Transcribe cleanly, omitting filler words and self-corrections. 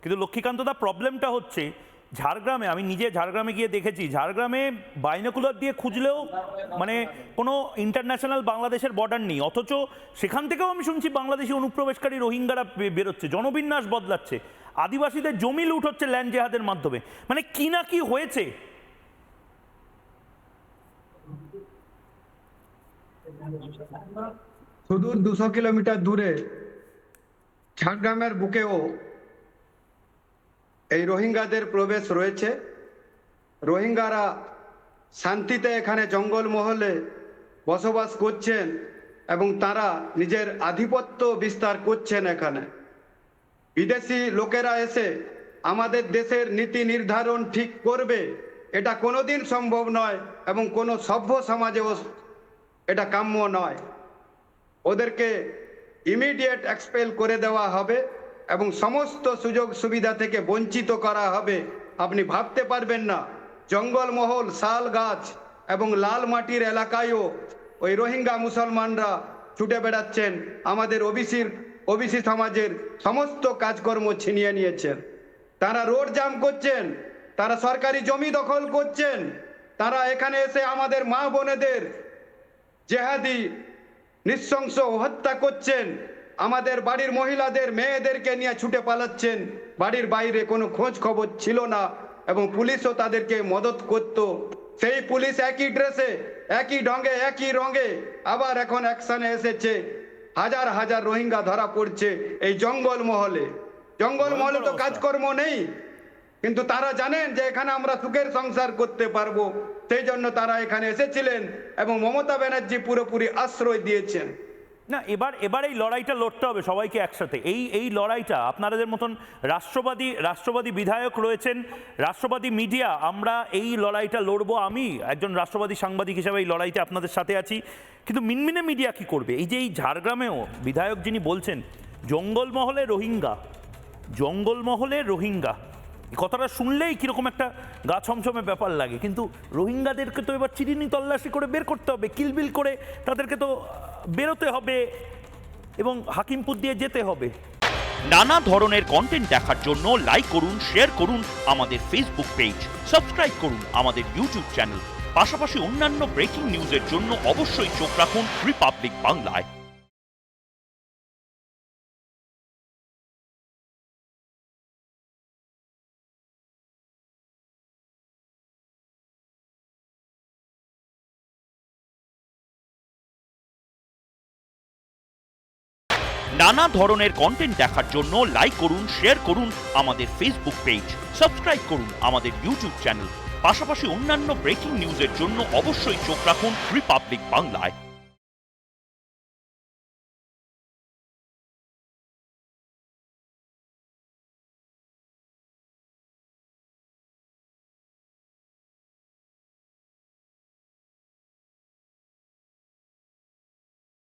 কিন্তু লক্ষ্মীকান্তদা প্রবলেমটা হচ্ছে ঝাড়গ্রামে, আমি নিজে ঝাড়গ্রামে গিয়ে দেখেছি, ঝাড়গ্রামে বাইনোকুলার দিয়ে খুঁজলেও মানে কোনো ইন্টারন্যাশনাল বাংলাদেশের বর্ডার নেই, অথচ সেখান থেকেও আমি শুনছি বাংলাদেশি অনুপ্রবেশকারী রোহিঙ্গারা বেরোচ্ছে, জনবিন্যাস বদলাচ্ছে, আদিবাসীদের জমি লুট হচ্ছে ল্যান্ড জেহাদের মাধ্যমে। মানে কি না কি হয়েছে। সুদূর 200 কিলোমিটার দূরে ঝাড়গ্রামের বুকেও এই রোহিঙ্গাদের প্রবেশ রয়েছে। রোহিঙ্গারা শান্তিতে এখানে জঙ্গলমহলে বসবাস করছেন এবং তারা নিজের আধিপত্য বিস্তার করছেন। এখানে বিদেশি লোকেরা এসে আমাদের দেশের নীতি নির্ধারণ ঠিক করবে, এটা কোনোদিন সম্ভব নয় এবং কোনো সভ্য সমাজেও এটা কাম্য নয়। ওদেরকে ইমিডিয়েট এক্সপেল করে দেওয়া হবে এবং সমস্ত সুযোগ সুবিধা থেকে বঞ্চিত করা হবে। আপনি ভাবতে পারবেন না, জঙ্গলমহল, শাল গাছ এবং লাল মাটির এলাকায়ও ওই রোহিঙ্গা মুসলমানরা ছুটে বেড়াচ্ছেন, আমাদের ওবিসি সমাজের সমস্ত কাজকর্ম ছিনিয়ে নিয়েছেন। তারা রোড জাম করছেন, তারা সরকারি জমি দখল করছেন, তারা এখানে এসে আমাদের মা বোনেদের জেহাদি নৃশংস হত্যা করছেন, আমাদের বাড়ির মহিলাদের মেয়েদেরকে নিয়ে ছুটে পালাচ্ছেন। বাড়ির বাইরে কোনো খোঁজ খবর ছিল না এবং পুলিশও তাদেরকে মদত করত। সেই পুলিশ একই ড্রেসে, একই ঢঙ্গে, একই রঙে আবার এখন অ্যাকশনে এসেছে। হাজার হাজার রোহিঙ্গা ধরা পড়ছে এই জঙ্গলমহলে। জঙ্গলমহলে তো কাজকর্ম নেই, কিন্তু তারা জানেন যে এখানে আমরা সুখের সংসার করতে পারবো, সেই জন্য তারা এখানে এসেছিলেন এবং মমতা ব্যানার্জি পুরোপুরি আশ্রয় দিয়েছেন। না, এবার এই লড়াইটা লড়তে হবে সবাইকে একসাথে। এই লড়াইটা আপনাদের মতন রাষ্ট্রবাদী বিধায়ক রয়েছেন, রাষ্ট্রবাদী মিডিয়া, আমরা এই লড়াইটা লড়বো। আমি একজন রাষ্ট্রবাদী সাংবাদিক হিসেবে এই লড়াইটা আপনাদের সাথে আছি। কিন্তু মিনমিনে মিডিয়া কি করবে? এই যে এই ঝাড়গ্রামেও বিধায়ক যিনি বলছেন জঙ্গলমহলে রোহিঙ্গা, এই কথাটা শুনলেই কীরকম একটা গা ছমছমে ব্যাপার লাগে। কিন্তু রোহিঙ্গাদেরকে তো এবার চিরিনি তল্লাশি করে বের করতে হবে, কিলবিল করে তাদেরকে তো বেরোতে হবে এবং হাকিমপুর দিয়ে যেতে হবে। নানা ধরনের কন্টেন্ট দেখার জন্য লাইক করুন, শেয়ার করুন আমাদের ফেসবুক পেজ, সাবস্ক্রাইব করুন আমাদের ইউটিউব চ্যানেল। পাশাপাশি অন্যান্য ব্রেকিং নিউজের জন্য অবশ্যই চোখ রাখুন রিপাবলিক বাংলায়। নানা ধরনের কন্টেন্ট দেখার জন্য লাইক করুন, শেয়ার করুন আমাদের ফেসবুক পেজ, সাবস্ক্রাইব করুন আমাদের ইউটিউব চ্যানেল। পাশাপাশি অন্যান্য ব্রেকিং নিউজের জন্য অবশ্যই চোখ রাখুন রিপাবলিক বাংলায়।